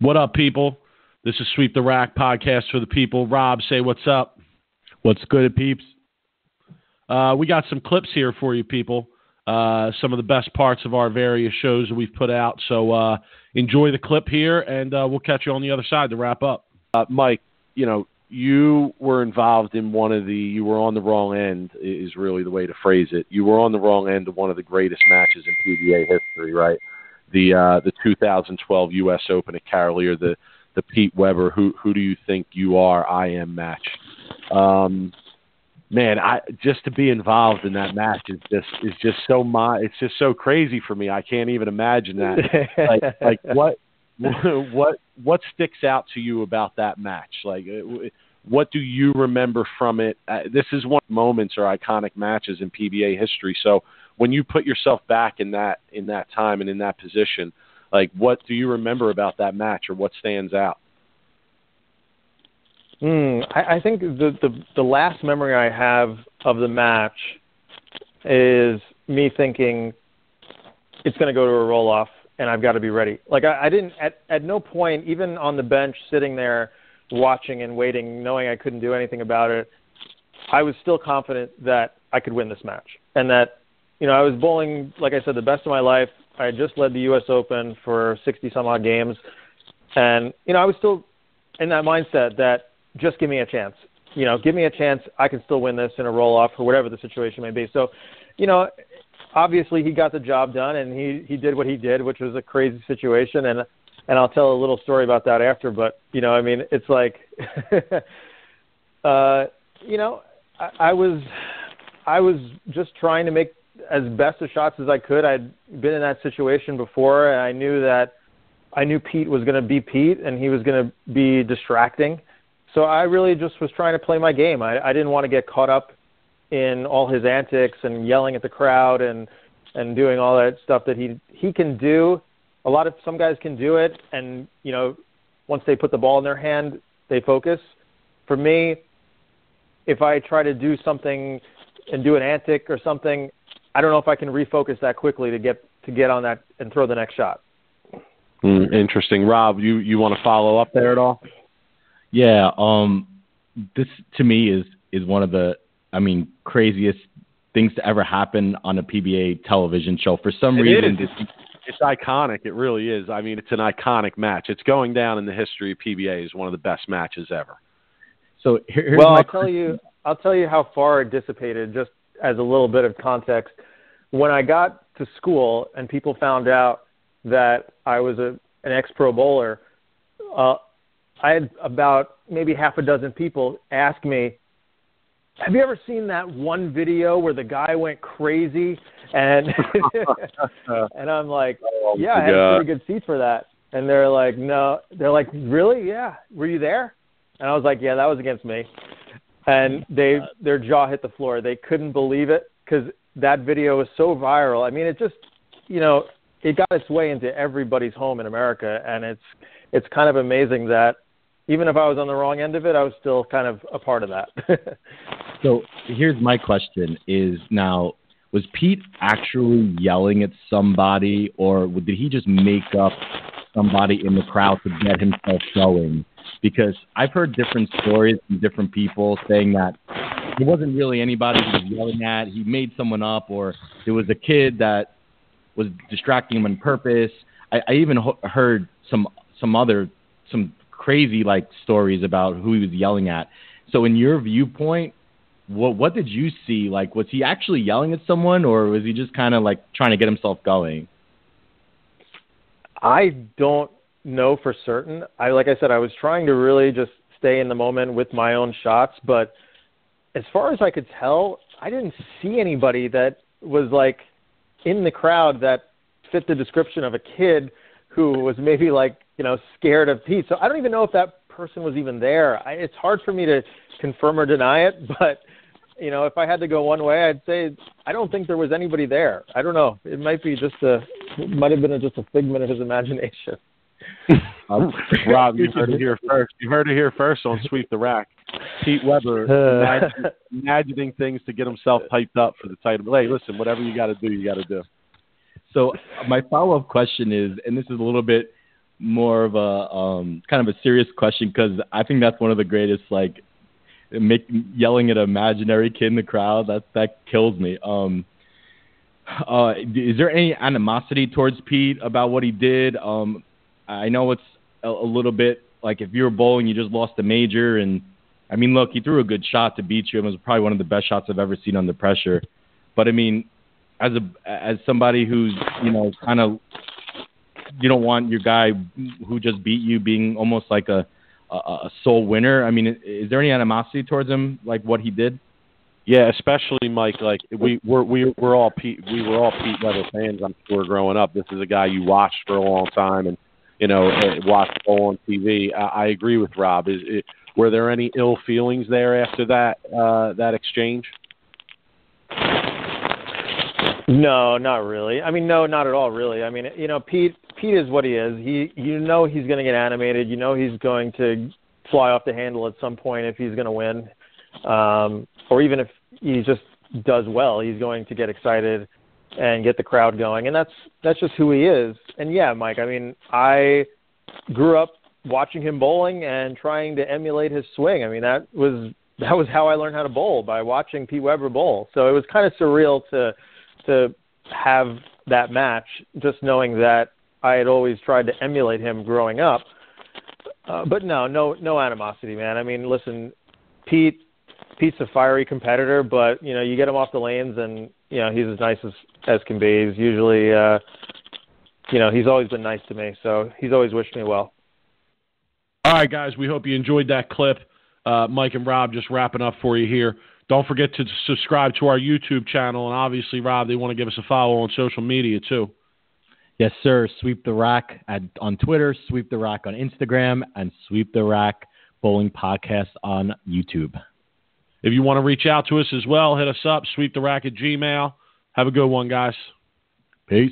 What up, people? This is Sweep the Rack podcast for the people. Rob, say what's up. What's good, peeps? We got some clips here for you, people. Some of the best parts of our various shows that we've put out. So enjoy the clip here, and we'll catch you on the other side to wrap up. Mike, you were involved in you were on the wrong end, is really the way to phrase it. You were on the wrong end of one of the greatest matches in PBA history, right? The 2012 U.S. Open at Carolier, the Pete Weber, who do you think you are, I am match. Man, just to be involved in that match is just so crazy for me. I can't even imagine that. like what sticks out to you about that match? Like, what do you remember from it? This is one of the moments or iconic matches in PBA history. So when you put yourself back in that time and in that position, like, what do you remember about that match, or what stands out? I think the last memory I have of the match is me thinking it's going to go to a roll-off and I've got to be ready. Like, I didn't, at no point, even on the bench sitting there watching and waiting, knowing I couldn't do anything about it, I was still confident that I could win this match. And that, I was bowling, like I said, the best of my life. I had just led the U.S. Open for 60-some-odd games. And, I was still in that mindset that just give me a chance. Give me a chance. I can still win this in a roll-off or whatever the situation may be. So, obviously he got the job done, and he did what he did, which was a crazy situation. And I'll tell a little story about that after. But, it's like, I was just trying to make as best of shots as I could. I'd been in that situation before, and I knew Pete was going to be Pete, and he was going to be distracting. So I really just was trying to play my game. I didn't want to get caught up in all his antics and yelling at the crowd and doing all that stuff that he can do. Some guys can do it, and once they put the ball in their hand, they focus. For me, if I try to do something and do an antic or something, I don't know if I can refocus that quickly to get on that and throw the next shot. Interesting. Rob, you want to follow up there at all? Yeah. This to me is one of the, craziest things to ever happen on a PBA television show. For some reason, it's iconic. It really is. It's an iconic match. It's going down in the history of PBA as one of the best matches ever. So I'll tell you how far it dissipated, just as a little bit of context. When I got to school and people found out that I was an ex-pro bowler, I had about maybe half a dozen people ask me, have you ever seen that one video where the guy went crazy? And and I'm like, yeah, I had a pretty good seat for that. And they're like, no. They're like, really? Yeah. Were you there? And I was like, yeah, that was against me. And their jaw hit the floor. They couldn't believe it because that video was so viral. It just, it got its way into everybody's home in America. And it's kind of amazing that even if I was on the wrong end of it, I was still kind of a part of that. So here's my question is now, was Pete actually yelling at somebody, or did he just make up somebody in the crowd to get himself going? Because I've heard different stories from different people saying that it wasn't really anybody he was yelling at. He made someone up, or there was a kid that was distracting him on purpose. I even heard some crazy stories about who he was yelling at. So in your viewpoint, what did you see? Like, was he actually yelling at someone, or was he just kind of trying to get himself going? I don't know for certain. Like I said, I was trying to really just stay in the moment with my own shots, but as far as I could tell, I didn't see anybody that was in the crowd that fit the description of a kid who was maybe scared of Pete. So I don't even know if that person was even there. It's hard for me to confirm or deny it, but if I had to go one way, I'd say I don't think there was anybody there. I don't know. It might be might have been just a figment of his imagination. Rob, you heard it here first. You heard it here first on Sweep the Rack. Pete Weber imagining things to get himself hyped up for the title. Hey, listen, whatever you got to do, you got to do. So my follow-up question is, and this is a little bit more of a kind of a serious question, because I think that's one of the greatest, like, yelling at an imaginary kid in the crowd. That kills me. Is there any animosity towards Pete about what he did? I know it's a little bit like if you were bowling, you just lost a major, and I mean, look, he threw a good shot to beat you. It was probably one of the best shots I've ever seen under pressure. But I mean, as somebody who's, you know, kind of, you don't want your guy who just beat you being almost like a sole winner. I mean, is there any animosity towards him, like what he did? Yeah, especially Mike. Like we were all Pete Weber fans, I'm sure, growing up. This is a guy you watched for a long time, and you know, watched bowl on TV. I agree with Rob. Were there any ill feelings there after that exchange? No, not really. I mean, no, not at all, really. I mean, you know, Pete is what he is. You know, he's going to get animated. You know, he's going to fly off the handle at some point if he's going to win, or even if he just does well, he's going to get excited and get the crowd going, and that's just who he is. And yeah, Mike, I mean, I grew up watching him bowling and trying to emulate his swing. I mean, that was how I learned how to bowl, by watching Pete Weber bowl. So it was kind of surreal to have that match, just knowing that I had always tried to emulate him growing up. But no animosity, man. I mean, listen, Pete's a fiery competitor, but you know, you get him off the lanes, and you know, he's as nice as can be. He's usually, you know, he's always been nice to me, so he's always wished me well. All right, guys, we hope you enjoyed that clip. Mike and Rob just wrapping up for you here. Don't forget to subscribe to our YouTube channel, and obviously, Rob, they want to give us a follow on social media too. Yes, sir. Sweep the Rack on Twitter, Sweep the Rack on Instagram, and Sweep the Rack Bowling Podcast on YouTube. If you want to reach out to us as well, hit us up, sweeptherack@gmail.com. Have a good one, guys. Peace.